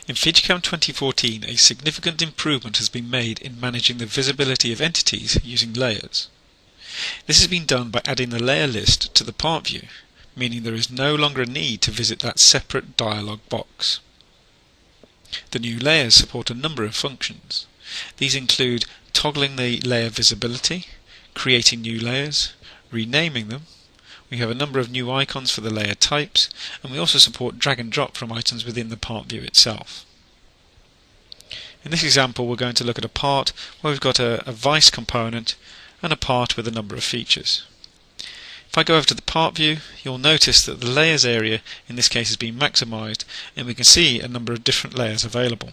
In FeatureCAM 2014, a significant improvement has been made in managing the visibility of entities using layers. This has been done by adding the layer list to the part view, meaning there is no longer a need to visit that separate dialog box. The new layers support a number of functions. These include toggling the layer visibility, creating new layers, renaming them. We have a number of new icons for the layer types, and we also support drag and drop from items within the part view itself. In this example, we're going to look at a part where we've got a vice component and a part with a number of features. If I go over to the part view, you'll notice that the layers area in this case has been maximized, and we can see a number of different layers available.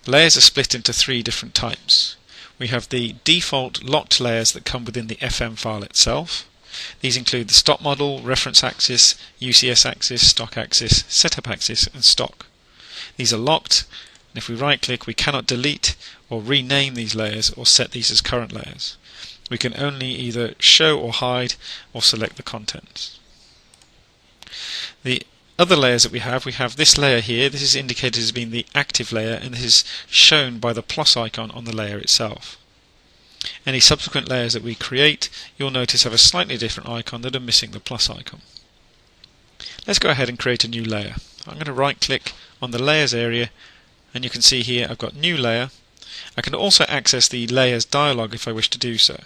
Layers are split into three different types. We have the default locked layers that come within the FM file itself. These include the stop model, reference axis, UCS axis, stock axis, setup axis, and stock. These are locked, and if we right click, we cannot delete or rename these layers or set these as current layers. We can only either show or hide or select the contents. The other layers that we have this layer here. This is indicated as being the active layer, and this is shown by the plus icon on the layer itself. Any subsequent layers that we create, you'll notice have a slightly different icon that are missing the plus icon. Let's go ahead and create a new layer. I'm going to right click on the layers area, and you can see here I've got new layer. I can also access the layers dialog if I wish to do so.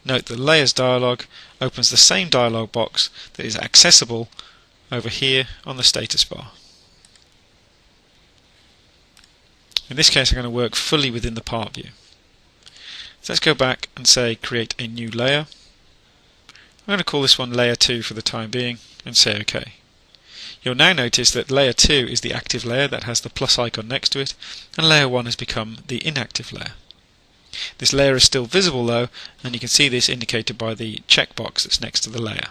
Note the layers dialog opens the same dialog box that is accessible over here on the status bar. In this case, I'm going to work fully within the part view. So let's go back and say create a new layer. I'm going to call this one layer 2 for the time being and say OK. You'll now notice that layer 2 is the active layer that has the plus icon next to it, and layer 1 has become the inactive layer. This layer is still visible though, and you can see this indicated by the checkbox that's next to the layer.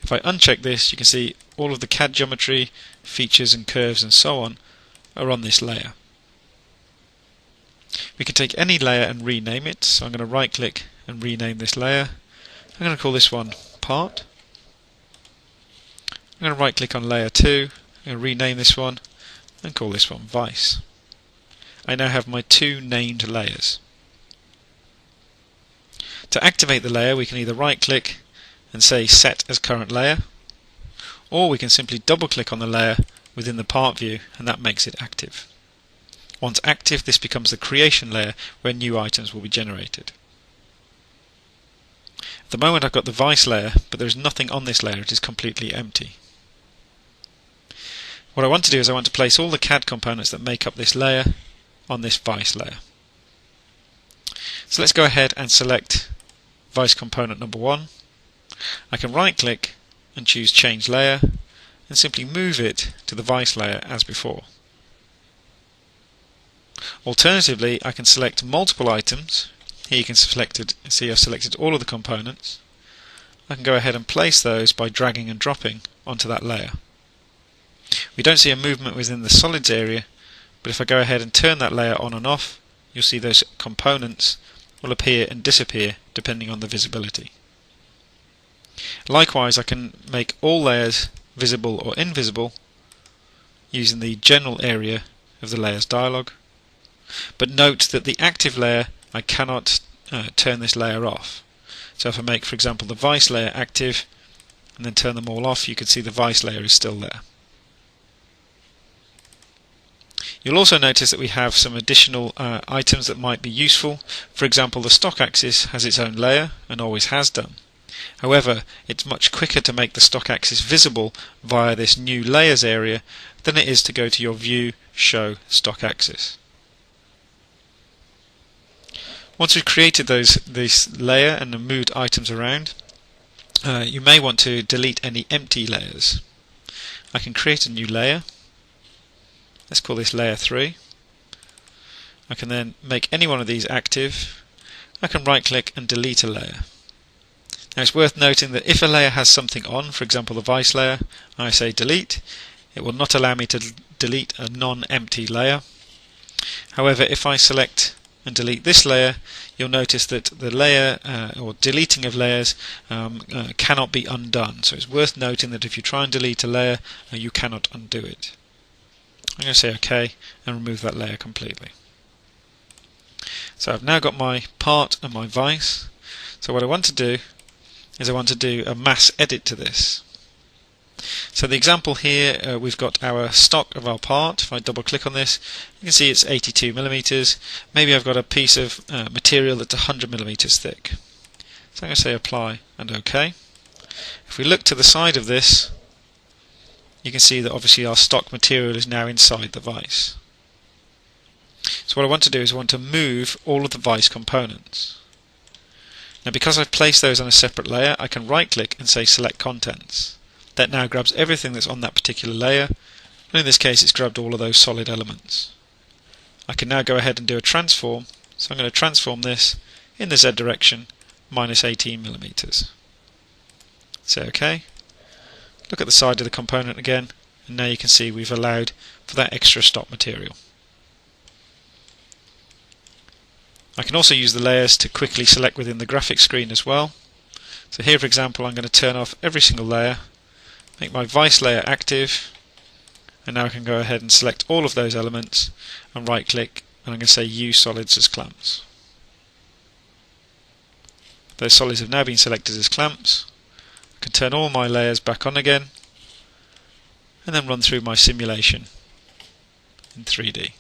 If I uncheck this, you can see all of the CAD geometry, features and curves and so on are on this layer. We can take any layer and rename it, so I'm going to right click and rename this layer. I'm going to call this one part. I'm going to right click on layer 2, I'm going to rename this one and call this one vice. I now have my two named layers. To activate the layer, we can either right click and say set as current layer, or we can simply double click on the layer within the part view and that makes it active. Once active, this becomes the creation layer where new items will be generated. At the moment I've got the vice layer, but there is nothing on this layer, it is completely empty. What I want to do is I want to place all the CAD components that make up this layer on this vice layer. So let's go ahead and select vice component number 1. I can right click and choose change layer and simply move it to the vice layer as before. Alternatively, I can select multiple items. Here you can see I've selected all of the components. I can go ahead and place those by dragging and dropping onto that layer. We don't see a movement within the solids area, but if I go ahead and turn that layer on and off, you'll see those components will appear and disappear depending on the visibility. Likewise, I can make all layers visible or invisible using the general area of the layers dialog. But note that the active layer, I cannot turn this layer off. So if I make, for example, the vice layer active and then turn them all off, you can see the vice layer is still there. You'll also notice that we have some additional items that might be useful. For example, the stock axis has its own layer and always has done. However, it's much quicker to make the stock axis visible via this new layers area than it is to go to your view, show, stock axis. Once we've created this layer and moved items around, you may want to delete any empty layers. I can create a new layer. Let's call this layer 3. I can then make any one of these active. I can right click and delete a layer. Now it's worth noting that if a layer has something on, for example the vice layer, I say delete, it will not allow me to delete a non-empty layer. However, if I select and delete this layer, you'll notice that the layer or deleting of layers cannot be undone. So it's worth noting that if you try and delete a layer, you cannot undo it. I'm going to say OK and remove that layer completely. So I've now got my part and my vice. So what I want to do is I want to do a mass edit to this. So the example here, we've got our stock of our part. If I double click on this, you can see it's 82 millimeters. Maybe I've got a piece of material that's 100 millimeters thick. So I'm going to say apply and OK. If we look to the side of this, you can see that obviously our stock material is now inside the vise. So what I want to do is I want to move all of the vise components. Now because I've placed those on a separate layer, I can right click and say select contents. That now grabs everything that's on that particular layer, and in this case it's grabbed all of those solid elements. I can now go ahead and do a transform, so I'm going to transform this in the Z direction, minus 18 millimeters. Say OK. Look at the side of the component again, and now you can see we've allowed for that extra stock material. I can also use the layers to quickly select within the graphic screen as well. So here for example I'm going to turn off every single layer, make my vice layer active, and now I can go ahead and select all of those elements and right click, and I'm going to say use solids as clamps. Those solids have now been selected as clamps. I can turn all my layers back on again and then run through my simulation in 3D.